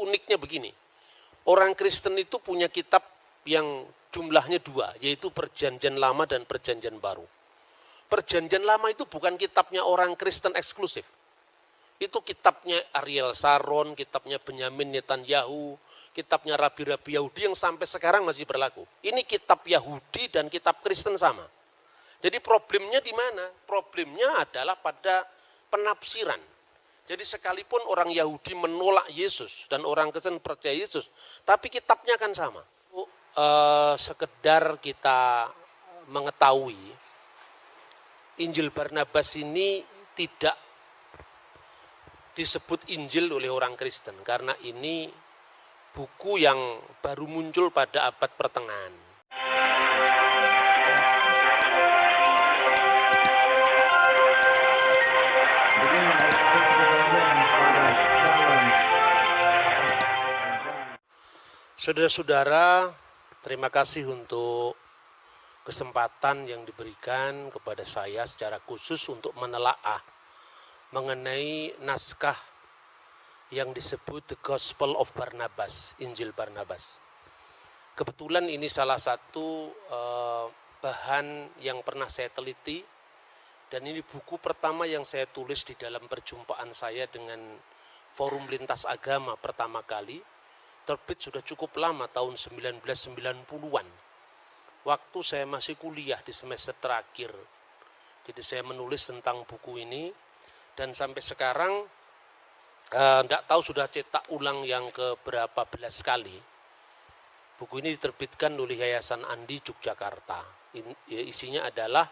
uniknya begini. Orang Kristen itu punya kitab yang jumlahnya 2, yaitu Perjanjian Lama dan Perjanjian Baru. Perjanjian Lama itu bukan kitabnya orang Kristen eksklusif. Itu kitabnya Ariel Sharon, kitabnya Benyamin Netanyahu, kitabnya rabi-rabi Yahudi yang sampai sekarang masih berlaku. Ini kitab Yahudi dan kitab Kristen sama. Jadi problemnya di mana? Problemnya adalah pada penafsiran. Jadi sekalipun orang Yahudi menolak Yesus dan orang Kristen percaya Yesus, tapi kitabnya kan sama. Sekedar kita mengetahui, Injil Barnabas ini tidak disebut Injil oleh orang Kristen, karena ini buku yang baru muncul pada abad pertengahan. Saudara-saudara, terima kasih untuk kesempatan yang diberikan kepada saya secara khusus untuk menelaah mengenai naskah yang disebut The Gospel of Barnabas, Injil Barnabas. Kebetulan ini salah satu bahan yang pernah saya teliti, dan ini buku pertama yang saya tulis di dalam perjumpaan saya dengan Forum Lintas Agama pertama kali. Terbit sudah cukup lama, tahun 1990-an. Waktu saya masih kuliah di semester terakhir. Jadi saya menulis tentang buku ini, dan sampai sekarang enggak tahu sudah cetak ulang yang ke berapa belas kali. Buku ini diterbitkan oleh Yayasan Andi Yogyakarta. Isinya adalah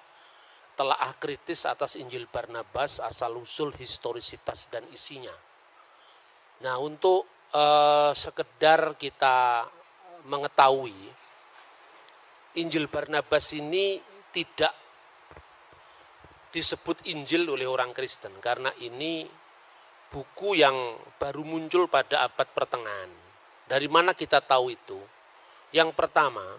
telaah kritis atas Injil Barnabas, asal-usul, historisitas, dan isinya. Nah, untuk sekedar kita mengetahui, Injil Barnabas ini tidak disebut Injil oleh orang Kristen, karena ini buku yang baru muncul pada abad pertengahan. Dari mana kita tahu itu? Yang pertama,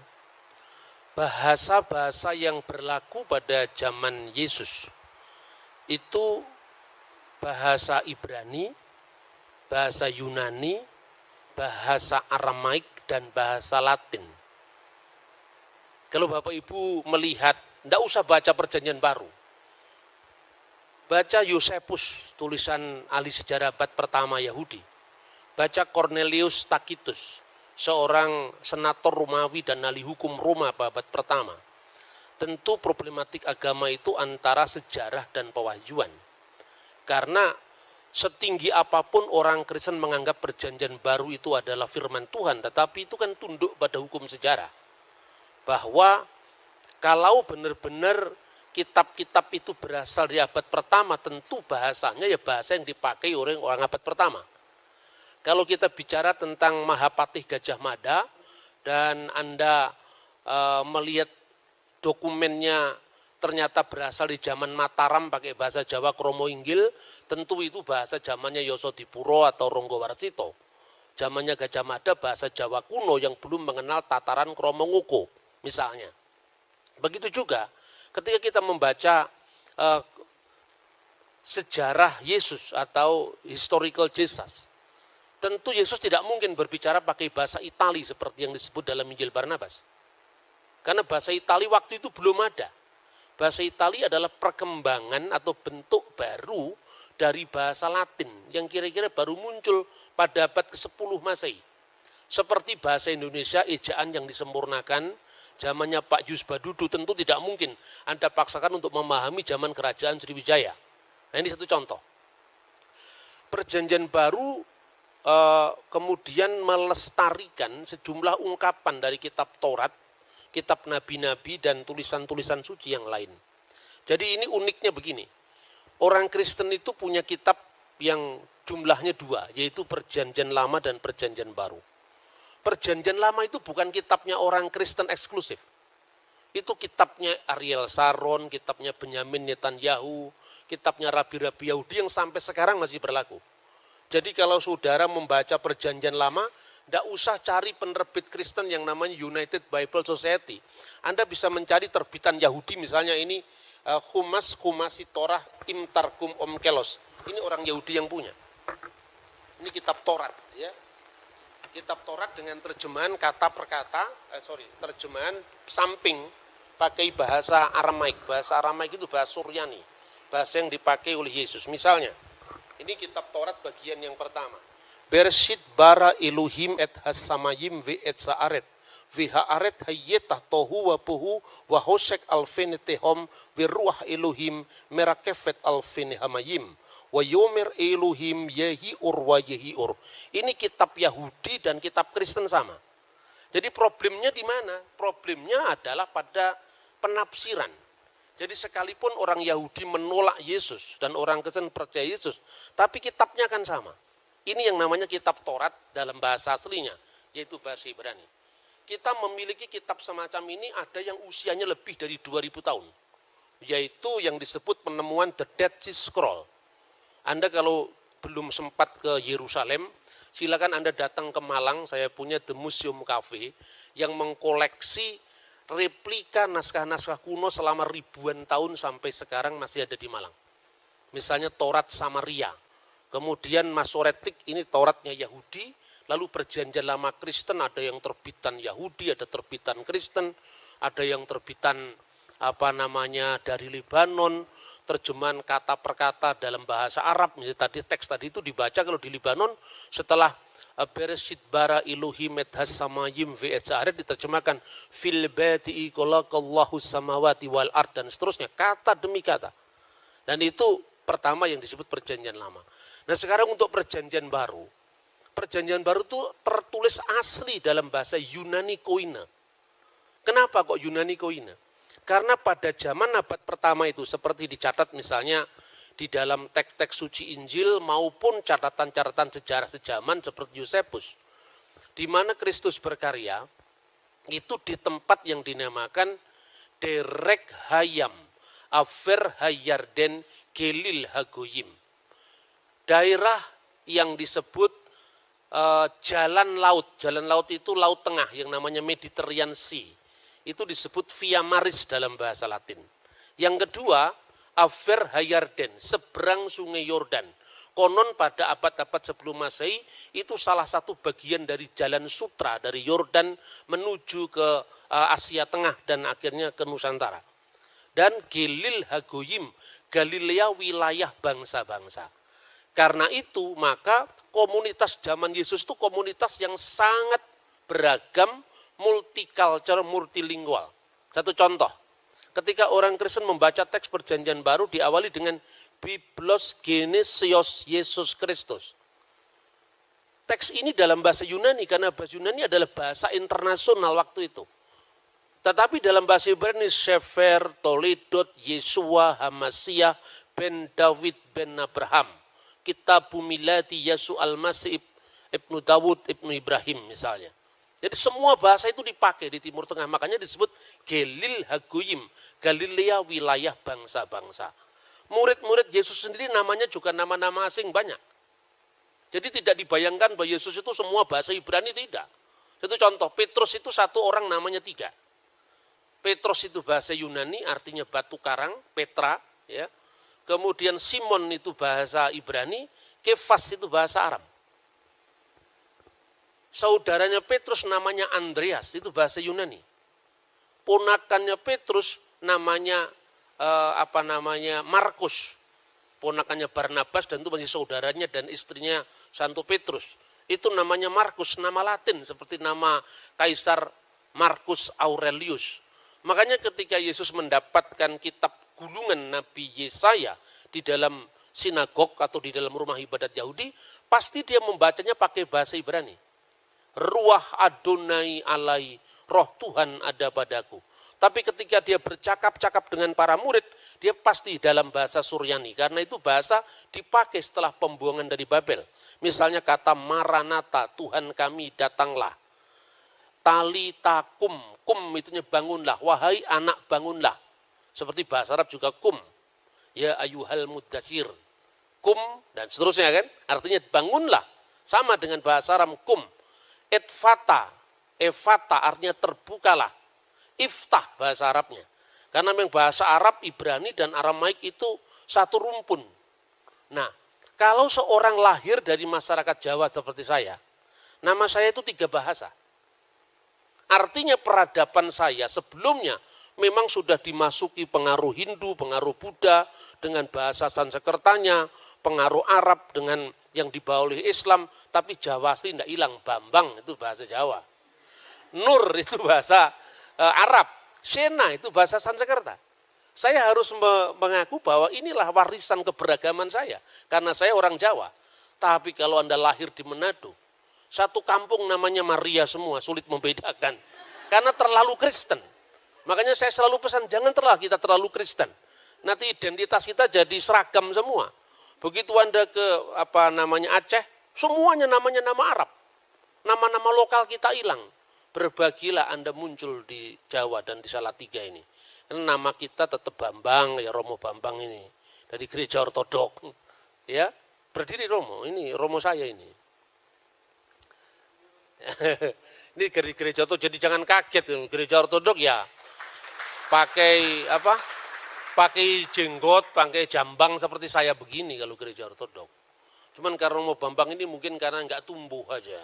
bahasa-bahasa yang berlaku pada zaman Yesus itu bahasa Ibrani, bahasa Yunani, bahasa Aramaik, dan bahasa Latin. Kalau Bapak Ibu melihat, tidak usah baca Perjanjian Baru. Baca Yosefus, tulisan ahli sejarah abad pertama Yahudi. Baca Cornelius Tacitus, seorang senator Romawi dan ahli hukum Roma pada abad pertama. Tentu problematik agama itu antara sejarah dan pewahyuan. Karena setinggi apapun orang Kristen menganggap Perjanjian Baru itu adalah firman Tuhan, tetapi itu kan tunduk pada hukum sejarah. Bahwa kalau benar-benar kitab-kitab itu berasal dari abad pertama, tentu bahasanya ya bahasa yang dipakai oleh orang abad pertama. Kalau kita bicara tentang Mahapatih Gajah Mada, dan Anda melihat dokumennya ternyata berasal di zaman Mataram pakai bahasa Jawa Kromo Inggil, tentu itu bahasa zamannya Yosodipuro atau Ronggowarsito. Zamannya Gajah Mada bahasa Jawa kuno yang belum mengenal tataran Kromo Ngoko, misalnya. Begitu juga ketika kita membaca sejarah Yesus atau historical Jesus, tentu Yesus tidak mungkin berbicara pakai bahasa Itali seperti yang disebut dalam Injil Barnabas. Karena bahasa Itali waktu itu belum ada. Bahasa Itali adalah perkembangan atau bentuk baru dari bahasa Latin yang kira-kira baru muncul pada abad ke-10 Masehi. Seperti bahasa Indonesia, ejaan yang disempurnakan zamannya Pak Yus Badudu, tentu tidak mungkin Anda paksakan untuk memahami zaman kerajaan Sriwijaya. Nah, ini satu contoh. Perjanjian Baru kemudian melestarikan sejumlah ungkapan dari kitab Taurat, kitab nabi-nabi, dan tulisan-tulisan suci yang lain. Jadi ini uniknya begini, orang Kristen itu punya kitab yang jumlahnya 2, yaitu Perjanjian Lama dan Perjanjian Baru. Perjanjian Lama itu bukan kitabnya orang Kristen eksklusif. Itu kitabnya Ariel Sharon, kitabnya Benyamin Netanyahu, kitabnya rabi-rabi Yahudi yang sampai sekarang masih berlaku. Jadi kalau saudara membaca Perjanjian Lama, tidak usah cari penerbit Kristen yang namanya United Bible Society. Anda bisa mencari terbitan Yahudi, misalnya ini Humasi Torah Im Targum Om Kelos. Ini orang Yahudi yang punya. Ini kitab Taurat, ya. Kitab Taurat dengan terjemahan kata per kata, terjemahan samping pakai bahasa Aramaik. Bahasa Aramaik itu bahasa Suryani, bahasa yang dipakai oleh Yesus. Misalnya, ini kitab Taurat bagian yang pertama. Bershit bara Elohim et hasamayim ve et saaret. Vihaaret hayyetah tohu wa puhu wa hosek alfene tehom ve ruah Elohim merakefet alfene hamayim. Wa yomer Elohim yehiur wa yehiur. Ini kitab Yahudi dan kitab Kristen sama. Jadi problemnya di mana? Problemnya adalah pada penafsiran. Jadi sekalipun orang Yahudi menolak Yesus dan orang Kristen percaya Yesus, tapi kitabnya kan sama. Ini yang namanya kitab Taurat dalam bahasa aslinya, yaitu bahasa Ibrani. Kita memiliki kitab semacam ini ada yang usianya lebih dari 2000 tahun. Yaitu yang disebut penemuan The Dead Sea Scroll. Anda kalau belum sempat ke Yerusalem, silakan Anda datang ke Malang, saya punya The Museum Cafe yang mengkoleksi replika naskah-naskah kuno selama ribuan tahun sampai sekarang masih ada di Malang. Misalnya Taurat Samaria, kemudian Masoretik ini Tauratnya Yahudi, lalu Perjanjian Lama Kristen ada yang terbitan Yahudi, ada terbitan Kristen, ada yang terbitan dari Lebanon, terjemahan kata per kata dalam bahasa Arab. Misalnya teks tadi itu dibaca kalau di Lebanon setelah Bereshit bara Elohim et hasamayim ve et saaret diterjemahkan fil badi'i khalaqallahu samawati wal ard dan seterusnya, kata demi kata. Dan itu pertama yang disebut Perjanjian Lama. Nah, sekarang untuk Perjanjian Baru itu tertulis asli dalam bahasa Yunani Koine. Kenapa kok Yunani Koine? Karena pada zaman abad pertama itu seperti dicatat misalnya di dalam teks-teks suci Injil maupun catatan-catatan sejarah sejaman seperti Yosefus, di mana Kristus berkarya, itu di tempat yang dinamakan Derek Hayam, Aver Hayarden, Gelil Hagoyim. Daerah yang disebut jalan laut itu laut tengah yang namanya Mediterranean Sea. Itu disebut Via Maris dalam bahasa Latin. Yang kedua, Aver Hayarden, seberang sungai Yordan. Konon pada abad-abad sebelum Masehi, itu salah satu bagian dari jalan sutra dari Yordan menuju ke Asia Tengah dan akhirnya ke Nusantara. Dan Gelil Hagoyim, Galilea wilayah bangsa-bangsa. Karena itu maka komunitas zaman Yesus itu komunitas yang sangat beragam, multicultural, multilingual. Satu contoh, ketika orang Kristen membaca teks Perjanjian Baru diawali dengan Biblos Genesios Yesus Kristus. Teks ini dalam bahasa Yunani karena bahasa Yunani adalah bahasa internasional waktu itu. Tetapi dalam bahasa Ibrani Sefer, Toledot, Yesua, Hamasiah, ben David, ben Abraham. Kitab Milati Yesu Al-Masih, Ibnu Dawud, Ibnu Ibrahim misalnya. Jadi semua bahasa itu dipakai di Timur Tengah, makanya disebut Gelil Hagoyim, Galilea wilayah bangsa-bangsa. Murid-murid Yesus sendiri namanya juga nama-nama asing banyak. Jadi tidak dibayangkan bahwa Yesus itu semua bahasa Ibrani, tidak. Itu contoh, Petrus itu satu orang namanya 3. Petrus itu bahasa Yunani artinya batu karang, Petra, ya. Kemudian Simon itu bahasa Ibrani, Kefas itu bahasa Aram. Saudaranya Petrus namanya Andreas, itu bahasa Yunani. Ponakannya Petrus namanya Markus. Ponakannya Barnabas dan itu masih saudaranya dan istrinya Santo Petrus. Itu namanya Markus, nama Latin seperti nama Kaisar Marcus Aurelius. Makanya ketika Yesus mendapatkan kitab gulungan Nabi Yesaya di dalam sinagog atau di dalam rumah ibadat Yahudi, pasti dia membacanya pakai bahasa Ibrani. Ruah Adonai alai, roh Tuhan ada padaku. Tapi ketika dia bercakap-cakap dengan para murid, dia pasti dalam bahasa Suryani. Karena itu bahasa dipakai setelah pembuangan dari Babel. Misalnya kata Maranatha, Tuhan kami datanglah. Talitakum, kum itunya bangunlah, wahai anak bangunlah. Seperti bahasa Arab juga kum. Ya ayuhal muddasir. Kum dan seterusnya kan. Artinya bangunlah. Sama dengan bahasa Arab kum. Etfata, Evata artinya terbukalah. Iftah bahasa Arabnya. Karena memang bahasa Arab, Ibrani dan Aramaik itu satu rumpun. Nah, kalau seorang lahir dari masyarakat Jawa seperti saya, Nama saya itu 3 bahasa. Artinya peradaban saya sebelumnya memang sudah dimasuki pengaruh Hindu, pengaruh Buddha dengan bahasa Sanskertanya, pengaruh Arab dengan yang dibawa oleh Islam, tapi Jawa sih tidak hilang. Bambang itu bahasa Jawa. Nur itu bahasa Arab. Sena itu bahasa Sanskerta. Saya harus mengaku bahwa inilah warisan keberagaman saya. Karena saya orang Jawa. Tapi kalau Anda lahir di Manado, satu kampung namanya Maria semua, sulit membedakan. Karena terlalu Kristen. Makanya saya selalu pesan, jangan kita terlalu Kristen. Nanti identitas kita jadi seragam semua. Begitu Anda ke Aceh, semuanya namanya nama Arab. Nama-nama lokal kita hilang. Berbagilah Anda muncul di Jawa dan di Salatiga ini. Karena nama kita tetap Bambang, ya Romo Bambang ini. Dari gereja ortodok. Ya, berdiri Romo, ini Romo saya ini. Ini gereja ortodok, jadi jangan kaget. Gereja ortodok ya pakai pakai jenggot, pakai jambang seperti saya begini kalau gereja ortodok. Cuman karena Romo Bambang ini mungkin karena nggak tumbuh aja.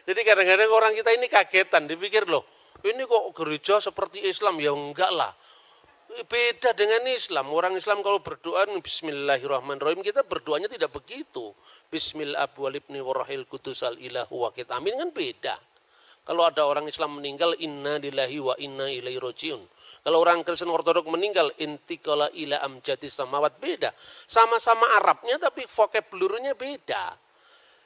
Jadi kadang-kadang orang kita ini kagetan, dipikir loh, ini kok gereja seperti Islam, ya enggak lah. Beda dengan Islam. Orang Islam kalau berdoa Bismillahirrahmanirrahim, kita berdoanya tidak begitu. Bismillahirrahmanirrahim amin kan beda. Kalau ada orang Islam meninggal, inna lillahi wa inna ilaihi rajiun. Kalau orang Kristen Ortodok meninggal, intikala ila amjati samawat, beda. Sama-sama Arabnya tapi vocabulary-nya beda.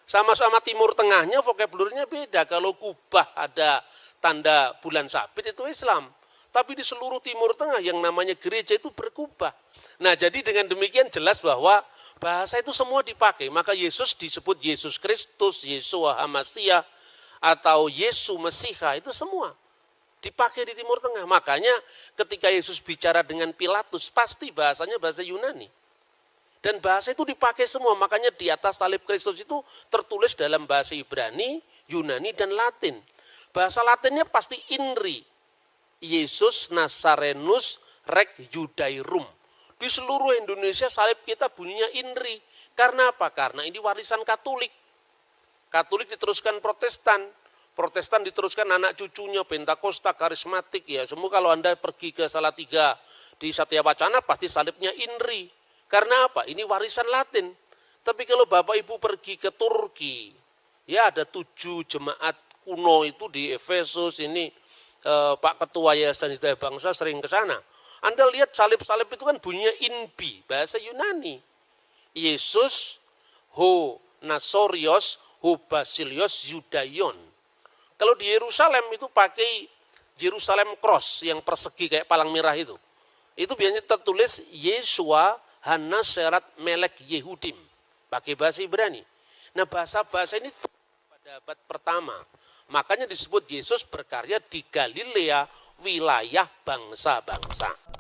Sama-sama Timur Tengahnya vocabulary-nya beda. Kalau Kubah ada tanda bulan sabit itu Islam. Tapi di seluruh Timur Tengah yang namanya gereja itu berkubah. Nah, jadi dengan demikian jelas bahwa bahasa itu semua dipakai. Maka Yesus disebut Yesus Kristus, Yeshua HaMashiach, atau Yesus Mesiha, itu semua dipakai di Timur Tengah. Makanya ketika Yesus bicara dengan Pilatus, pasti bahasanya bahasa Yunani. Dan bahasa itu dipakai semua, makanya di atas salib Kristus itu tertulis dalam bahasa Ibrani, Yunani, dan Latin. Bahasa Latinnya pasti INRI, Yesus Nazarenus Rek Judairum. Di seluruh Indonesia salib kita bunyinya INRI. Karena apa? Karena ini warisan Katolik. Katolik diteruskan Protestan. Protestan diteruskan anak cucunya, Pentakosta, Karismatik. Ya, semua kalau Anda pergi ke Salatiga di Satya Wacana pasti salibnya INRI. Karena apa? Ini warisan Latin. Tapi kalau Bapak Ibu pergi ke Turki, ya ada 7 jemaat kuno itu di Efesus ini, Pak Ketua Yayasan Hidayah Bangsa sering ke sana. Anda lihat salib-salib itu kan bunyinya INBI, bahasa Yunani. Yesus, Ho Nasorios, Ho Basilios, Yudaion. Kalau di Yerusalem itu pakai Jerusalem Cross yang persegi kayak palang merah itu. Itu biasanya tertulis Yeshua Hanaserat Melek Yehudim, pakai bahasa Ibrani. Nah, bahasa-bahasa ini pada abad pertama. Makanya disebut Yesus berkarya di Galilea, wilayah bangsa-bangsa.